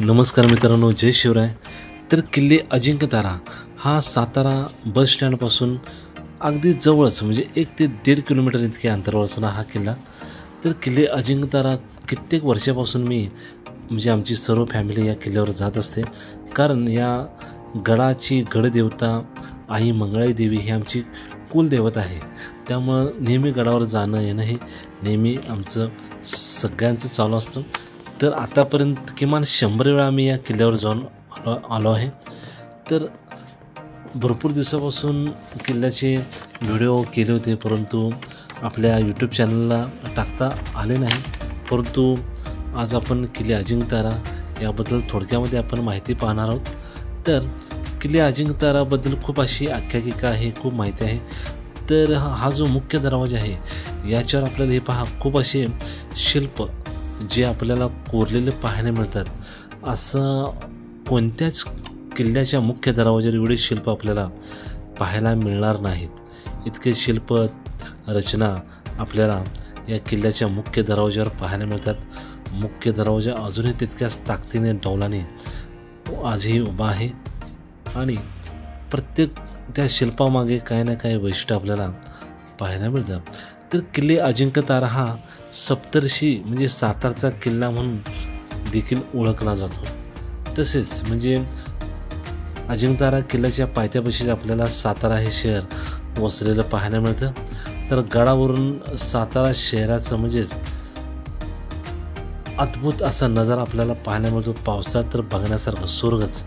नमस्कार मित्रांनो, जय शिवराय. तर किल्ले अजिंक्यतारा हा सातारा बस स्टँडपासून अगदी जवळच म्हणजे 1 ते 1.5 किलोमीटर इतक्या अंतरावरचा हा किल्ला. तर किल्ले अजिंक्यतारा कित्येक वर्षापासून मी म्हणजे आमची सर्व फॅमिली या किल्ल्यावर जात असते, कारण या गडाची गडदेवता आई मंगळाई देवी ही आमची कुलदेवता आहे. त्यामुळं नेहमी गडावर जाणं येणं हे नेहमी आमचं सगळ्यांचं चालू असतं. तर आतापर्यंत किमान 100 वेळा आम्ही या किल्ल्यावर जाऊन आलो आहे. तर भरपूर दिवसापासून किल्ल्याचे व्हिडिओ केले होते, परंतु आपल्या यूट्यूब चॅनलला टाकता आले नाही. परंतु आज आपण किल्ले अजिंक्यतारा याबद्दल थोडक्यामध्ये आपण माहिती पाहणार आहोत. तर किल्ले अजिंक्यताराबद्दल खूप अशी आख्यायिका आहे, खूप माहिती आहे. तर हा जो मुख्य दरवाजा आहे याच्यावर आपल्याला हे पहा खूप असे शिल्प जे आपल्याला कोरलेले पाहायला मिळतात. असं कोणत्याच किल्ल्याच्या मुख्य दरवाजावर एवढे शिल्प आपल्याला पाहायला मिळणार नाहीत. इतके शिल्प रचना आपल्याला या किल्ल्याच्या मुख्य दरवाजावर पाहायला मिळतात. मुख्य दरवाजा अजूनही तितक्याच ताकदीने डौलाने आजही उभा आहे आणि प्रत्येक त्या शिल्पामागे काही ना काही वैशिष्ट्य आपल्याला पाहायला मिळतं. तर किल्ले अजिंक्यतारा हा सप्तर्षी म्हणजे सातारचा किल्ला म्हणून देखील ओळखला जातो. तसेच म्हणजे अजिंक्यतारा किल्ल्याच्या पायथ्यापाशीच आपल्याला सातारा हे शहर वसलेलं पाहायला मिळतं. तर गडावरून सातारा शहराचं म्हणजेच अद्भुत असा नजारा आपल्याला पाहायला मिळतो. पावसाळ्यात तर बघण्यासारखं स्वर्गच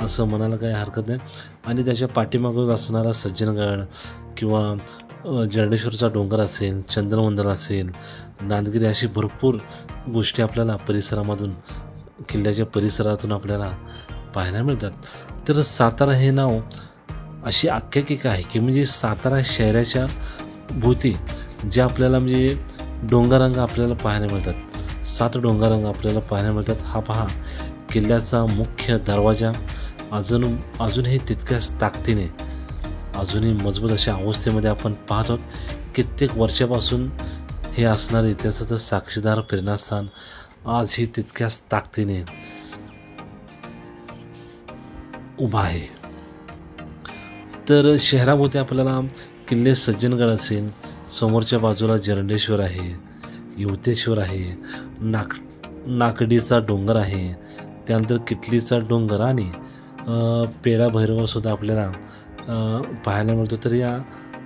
असं म्हणायला काही हरकत नाही. आणि त्याच्या पाठीमागून असणारा सज्जनगड किंवा जरडेश्वरचा डोंगर असेल, चंद्रमंदिर असेल, नांदगिरी, अशी भरपूर गोष्टी आपल्याला परिसरामधून किल्ल्याच्या परिसरातून आपल्याला पाहायला मिळतात. तर सातारा हे नाव अशी आख्यायिका आहे की म्हणजे सातारा शहराच्या भोवती जे आपल्याला म्हणजे डोंगररंग आपल्याला पाहायला मिळतात, 7 डोंगररंग आपल्याला पाहायला मिळतात. हा पहा किल्ल्याचा मुख्य दरवाजा अजूनही तितक्याच ताकदीने अजूनही मजबूत अशा अवस्थेमध्ये आपण पाहत आहोत. कित्येक वर्षापासून हे असणारे इतिहासाचं साक्षीदार प्रेरणास्थान आजही तितक्याच ताकदीने उभा आहे. तर शहराभोवती आपल्याला किल्ले सज्जनगड असेल, समोरच्या बाजूला जरंडेश्वर आहे, युवतेश्वर आहे, नाकडीचा डोंगर आहे, त्यानंतर किटलीचा डोंगर आणि पेढा भैरवसुद्धा आपल्याला पाहायला मिळतो. तर या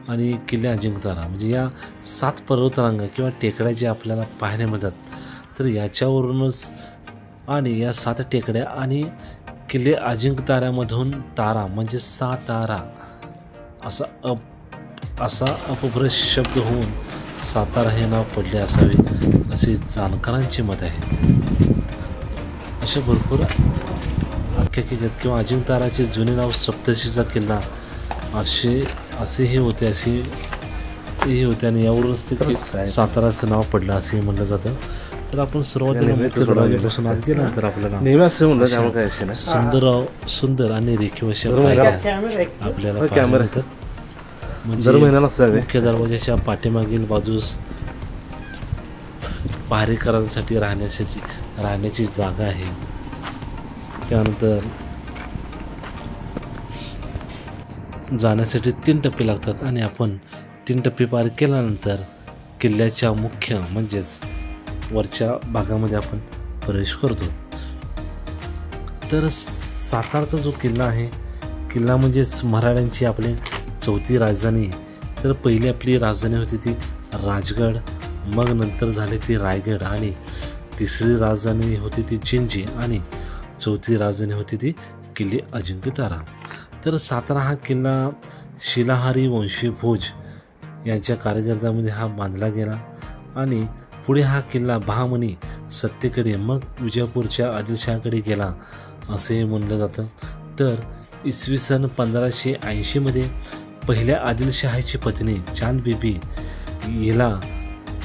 आणि किल्ले अजिंक्यतारा म्हणजे या 7 पर्वतरांगा किंवा टेकड्या ज्या आपल्याला पाहायला मिळतात, तर याच्यावरूनच आणि या 7 टेकड्या आणि किल्ले अजिंक्यताऱ्यामधून तारा म्हणजे सातारा असा अपभ्रंश शब्द होऊन सातारा हे नाव पडले असावे असे जाणकारांचे मत आहे. अशा भरपूर आख्यायिकेत किंवा अजिंक्यताराचे जुने नाव सप्तर्षीचा किल्ला असेही होते आणि यावरूनच ते साताराचं नाव पडलं असे म्हणलं जातं. तर आपण सुरुवातीला मुख्य दरवाजापासून आत गेल्यानंतर आपल्याला सुंदर आणि रेखीव अशा आपल्याला पाहायला मिळतात. म्हणजे मुख्य दरवाजाच्या पाठीमागील बाजूस पहारेकरांसाठी राहण्याची जागा आहे. त्यानंतर जाण्यासाठी 3 टप्पे लागतात आणि आपण 3 टप्पे पार केल्यानंतर किल्ल्याच्या मुख्य म्हणजेच वरच्या भागामध्ये आपण प्रवेश करतो. तर सातारचा जो किल्ला आहे, किल्ला म्हणजेच मराठ्यांची आपली 4थी राजधानी. तर पहिली आपली राजधानी होती ती राजगड, मग नंतर झाली ती रायगड आणि 3री राजधानी होती ती जिंजी आणि 4थी राजधानी होती ती किल्ले अजिंक्यतारा. तर सातारा हा किल्ला शिलाहारी वंशी भोज यांच्या कारकिर्दीमध्ये हा बांधला गेला आणि पुढे हा किल्ला बहामनी सत्तेकडे मग विजापूरच्या आदिलशहाकडे गेला असे म्हणलं जातं. तर इसवी सन 1580 पहिल्या आदिलशहाची पत्नी चांद बीबी हिला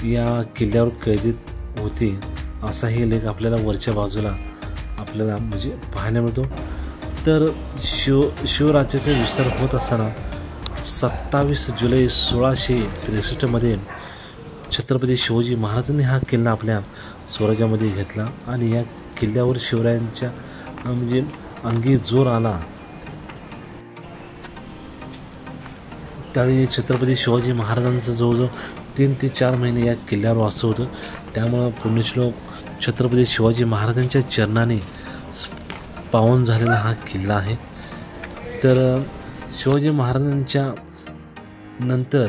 या किल्ल्यावर कैदेत होती असा हे लेख आपल्याला वरच्या बाजूला आपल्याला म्हणजे पाहायला मिळतो. तर शिवराज्याचा विस्तार होत असताना 27 जुलै 1663 छत्रपती शिवाजी महाराजांनी हा किल्ला आपल्या स्वराज्यामध्ये घेतला आणि या किल्ल्यावर शिवरायांच्या म्हणजे अंगी जोर आला त्यावेळी छत्रपती शिवाजी महाराजांचं जवळजवळ 3 ते 4 महिने या किल्ल्यावर वास्तव्य होतं. त्यामुळं पुण्यश्लोक छत्रपती शिवाजी महाराजांच्या चरणाने पावन झालेला हा किल्ला आहे. तर शिवाजी महाराजांच्या नंतर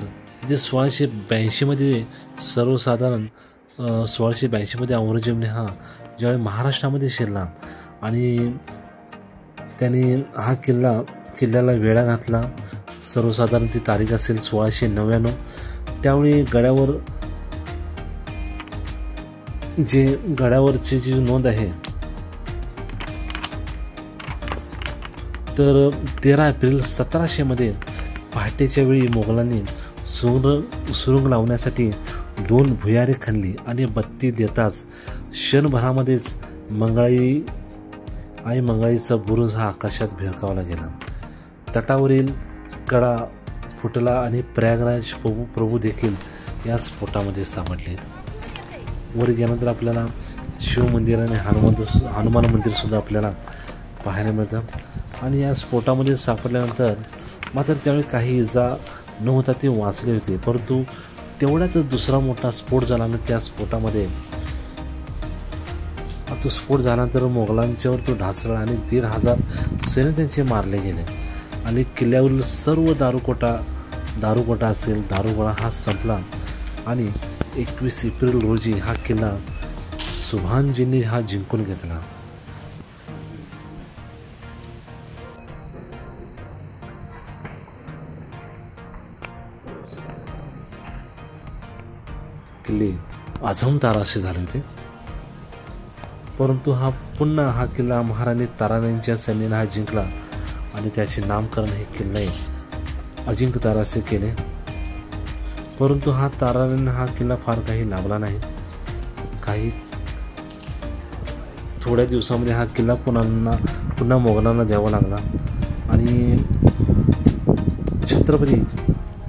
जे 1682मध्ये सर्वसाधारण 1682मध्ये औरंगजेबने हा ज्यावेळी महाराष्ट्रामध्ये शिरला आणि त्याने हा किल्ल्याला वेढा घातला. सर्वसाधारण ती तारीख असेल 1699. त्यावेळी गडावरची जी नोंद आहे तर 13 एप्रिल 1700मध्ये पहाटेच्या वेळी मोगलांनी सुरुंग लावण्यासाठी 2 भुयारे खणली आणि बत्ती देताच क्षणभरामध्येच मंगळाईचा बुरुज हा आकाशात भिरकावला गेला. तटावरील कडा फुटला आणि प्रयागराज प्रभू देखील या स्फोटामध्ये सापडले. वर गेल्यानंतर आपल्याला शिव मंदिर आणि हनुमान मंदिर सुद्धा आपल्याला पाहायला मिळतं. आणि या स्फोटामध्ये सापडल्यानंतर मात्र त्यावेळी काही इजा न होता ते वाचले होते. परंतु तेवढ्यातच दुसरा मोठा स्फोट झाला आणि त्या स्फोटामध्ये तो स्फोट झाल्यानंतर मोगलांच्यावर तो ढासळला आणि 1,500 सैन्य त्यांचे मारले गेले आणि किल्ल्यावरील सर्व दारुगोळा असेल दारुगोळा हा संपला आणि 21 एप्रिल रोजी हा किल्ला सुभानजींनी हा जिंकून घेतला. किल्ले अजमतारा असे झाले होते. परंतु पुन्हा हा किल्ला महाराणी ताराबाईंच्या सैन्याने हा जिंकला आणि त्याचे नामकरण हे किल्ले अजिंक्यतारा असे केले. परंतु ताराबाईंना हा किल्ला फार काही लाभला नाही. थोड्या दिवसामध्ये हा किल्ला पुन्हा मोगलांना द्यावा लागला आणि छत्रपती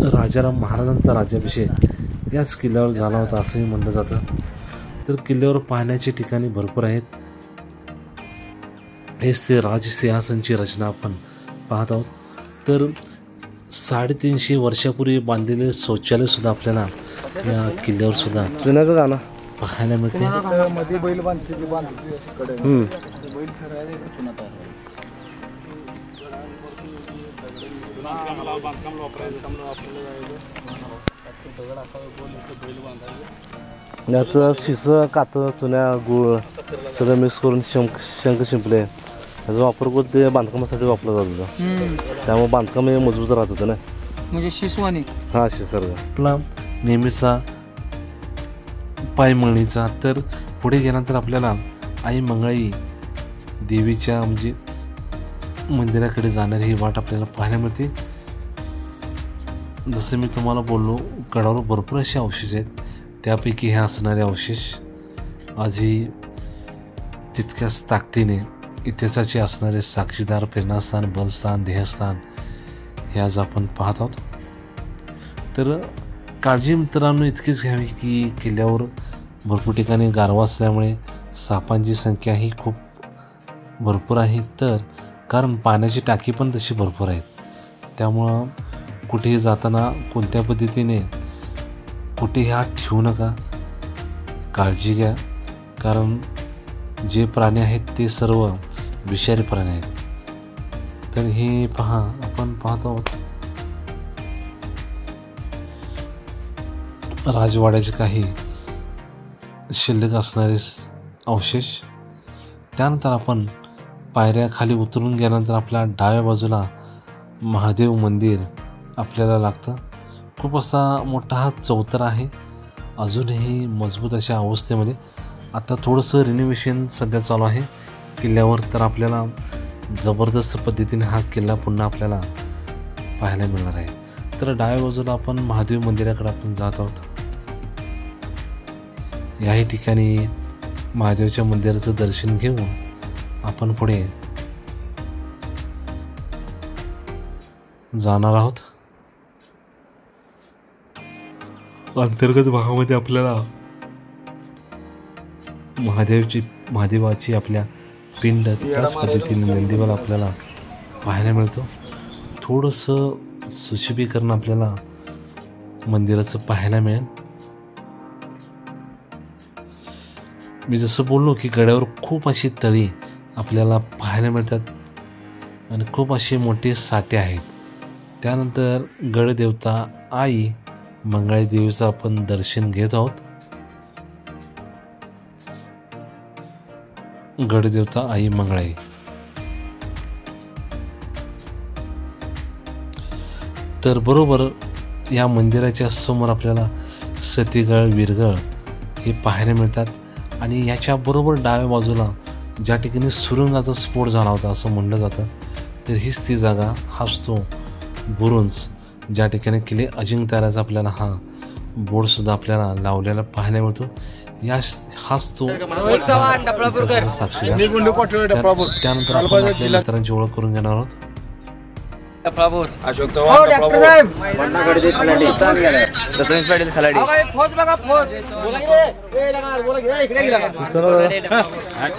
राजाराम महाराजांचा राज्याभिषेक याच किल्ल्यावर झाला होता असंही म्हणलं जातं. तर किल्ल्यावर पाहण्याची ठिकाणी भरपूर आहेत. हेच ते राजसिंहासनची रचना आपण पाहत आहोत. तर 350 वर्षापूर्वी बांधलेले शौचालय सुद्धा आपल्याला या किल्ल्यावर सुद्धा पाहायला मिळते. याचं शिसं कातं चुन्या गुळ सगळं मिक्स करून शंख शिंपले याचा वापर करून ते बांधकामासाठी वापरला जात होता. त्यामुळे बांधकाम हे मजबूत राहत होतं ना, म्हणजे शिसवानी. हा शिसर्ग आपला नेहमीचा पायमळणीचा. तर पुढे गेल्यानंतर आपल्याला आई मंगळाई देवीच्या म्हणजे मंदिराकडे जाणारी ही वाट आपल्याला पाहायला मिळते. जसं मी तुम्हाला बोललो गडावर भरपूर असे अवशेष आहेत. त्यापैकी हे असणारे अवशेष आजही तितक्याच ताकदीने इतिहासाचे असणारे साक्षीदार, प्रेरणास्थान, बलस्थान, देहस्थान हे आज आपण पाहत आहोत. तर काळजी मित्रांनो इतकीच घ्यावी की किल्ल्यावर भरपूर ठिकाणी गारवा असल्यामुळे सापांची संख्या ही खूप भरपूर आहे. तर कारण पाण्याची टाकी पण तशी भरपूर आहेत. त्यामुळं कुठेही जाताना कोणत्या पद्धतीने कुठेही हात ठेवू नका, काळजी घ्या. कारण जे प्राणी आहेत ते सर्व विषारी प्राणी आहेत. तर हे पहा आपण पाहत आहोत राजवाड्याचे काही शिल्लक असणारे अवशेष. त्यानंतर आपण पायऱ्या खाली उतरून गेल्यानंतर आपल्या डाव्या बाजूला महादेव मंदिर आपल्याला लागतं. खूप असा मोठा हा चौतरा आहे, अजूनही मजबूत अशा अवस्थेमध्ये. आता थोडंसं रिनोव्हेशन सध्या चालू आहे किल्ल्यावर. तर आपल्याला जबरदस्त पद्धतीने हा किल्ला पुन्हा आपल्याला पाहायला मिळणार आहे. तर डाव्या बाजूला आपण महादेव मंदिराकडे आपण जात आहोत. याही ठिकाणी महादेवच्या मंदिराचं दर्शन घेऊन आपण पुढे जाणार आहोत. अंतर्गत भागामध्ये आपल्याला महादेवची महादेवाची आपल्या पिंड त्याच पद्धतीने नंदीबाला आपल्याला पाहायला मिळतो. थोडंसं सुशोभीकरण आपल्याला मंदिराचं पाहायला मिळेल. मी जसं बोललो की गडावर खूप अशी तळी आपल्याला पाहायला मिळतात आणि खूप असे मोठे साठे आहेत. त्यानंतर गडदेवता आई मंगळाई देवीचं आपण दर्शन घेत आहोत. गडदेवता आई मंगळाई. तर बरोबर या मंदिराच्या समोर आपल्याला सतीगळ वीरगळ हे पाहायला मिळतात आणि याच्या बरोबर डाव्या बाजूला ज्या ठिकाणी सुरुंगाचा स्फोट झाला होता असं म्हणलं जातं, तर हीच ती जागा, हाच तो बुरुंज ज्या ठिकाणी किल्ले अजिंक्यताऱ्याचा आपल्याला हा बोर्डसुद्धा आपल्याला लावलेला पाहायला मिळतो. हाच तो साक्षी. त्यानंतर आपण आपल्या मित्रांची ओळख करून घेणार आहोत. अशोक चव्हाण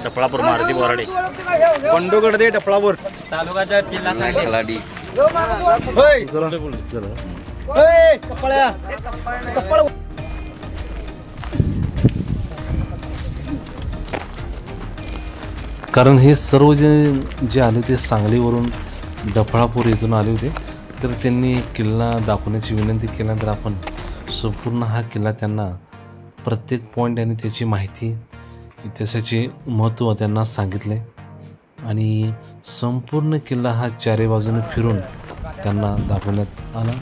टपळापूर मारुती बोराडे पंडोगड दे टपळापूर तालुक्याचा जिल्हा खलाडी. कारण हे सर्व जे आले ते सांगलीवरून डफळापूर इथून आले होते, तर त्यांनी किल्ला दाखवण्याची विनंती केल्यानंतर आपण संपूर्ण हा किल्ला त्यांना प्रत्येक पॉईंट आणि त्याची माहिती, इतिहासाचे महत्त्व त्यांना सांगितले आणि संपूर्ण किल्ला हा चारी बाजूने फिरून त्यांना दाखवण्यात आला.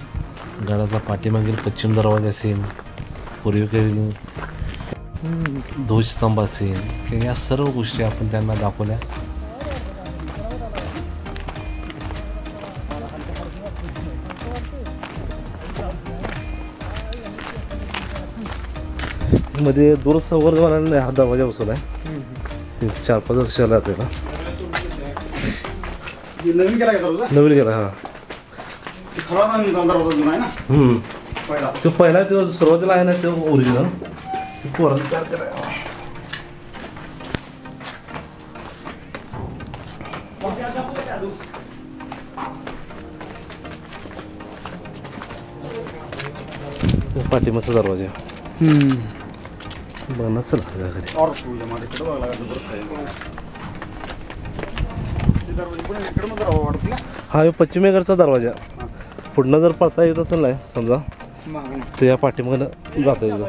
गडाचा पाठीमागील पश्चिम दरवाजा असेल, पूर्वेकडील ध्वजस्तंभ असेल किंवा या सर्व गोष्टी आपण त्यांना दाखवल्या. मध्ये दूरसंवर्धनाने हा दरवाजा बसवला आहे. 4-5 वर्ष झाला त्याला नवीन केला. हा तो पहिला तो सुरुवातीला आहे ना, तो ओरिजिनल पोरांनी तयार केला. पाठीमागचा दरवाजा बघा. चला हा पश्चिमेकडचा दरवाजा. पुढनं जर पळता येत असेल नाही समजा, तर या पाठीमागनं जाता येईल.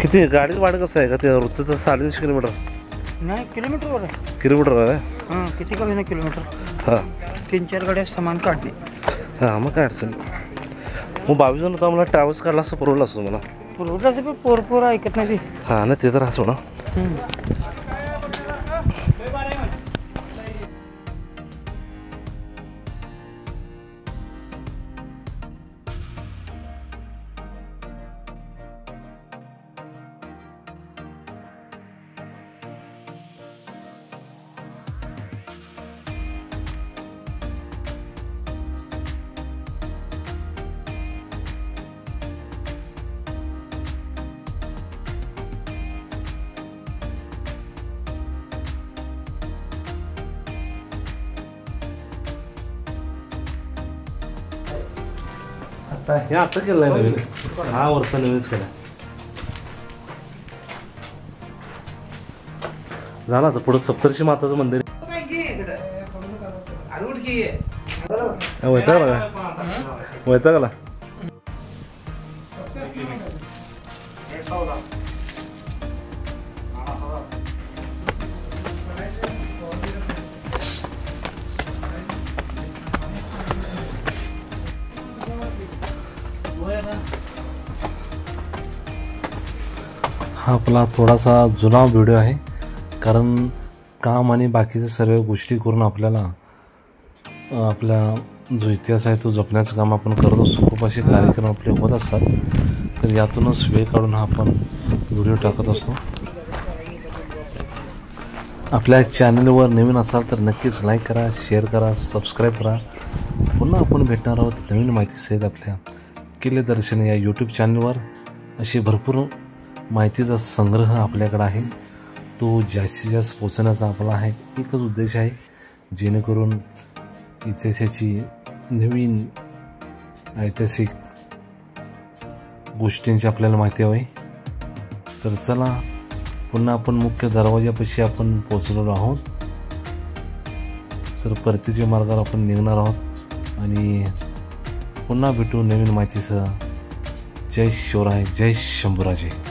किती गाडीचं भाडं कसं आहे का ते रोजचं? तर 350 किलोमीटर नाही, किलोमीटरवर आहे. किलोमीटर आहे. हां, किती का ना किलोमीटर. हां, 3-4 गाड्या सामान काढणे. हां, मग काय अडचण. मग 22 जण होता, मला ट्रॅव्हल्स काढला असं परवडलं असतं मला. परवडलं असं पण पोर ऐकत नाही. हां ना, ते तर असं ना. हे आता केलं आहे नवीन, 6 वर्ष नवीनच केला. झालं आता पुढं सप्तर्षी माताचं मंदिर. वैतागला हा आपला थोडासा जुना व्हिडिओ आहे, कारण काम आणि बाकीच्या सर्व गोष्टी करून आपल्याला आपला जो इतिहास आहे तो जपण्याचं काम आपण करत असतो. खूप असे कार्यक्रम आपले होत असतात, तर यातूनच वेळ काढून हा आपण व्हिडिओ टाकत असतो. आपल्या चॅनलवर नवीन असाल तर नक्कीच लाईक करा, शेअर करा, सबस्क्राईब करा. पुन्हा आपण भेटणार आहोत नवीन माहितीसहित आपल्या किल्ले दर्शन या यूट्यूब चॅनलवर. अशी भरपूर माहितीचा संग्रह आपल्याकडे आहे. तो जास्तीत जास्त पोचवण्याचा आपला आहे एकच उद्देश आहे, जेणेकरून इतिहासाची नवीन ऐतिहासिक गोष्टींची आपल्याला माहिती हवी. तर चला, पुन्हा आपण मुख्य दरवाजापाशी आपण पोचलेलो आहोत. तर परतीच्या मार्गावर आपण निघणार आहोत आणि पुन्हा भेटू नवीन माहितीसह. जय शिवराय, जय शंभूराजे.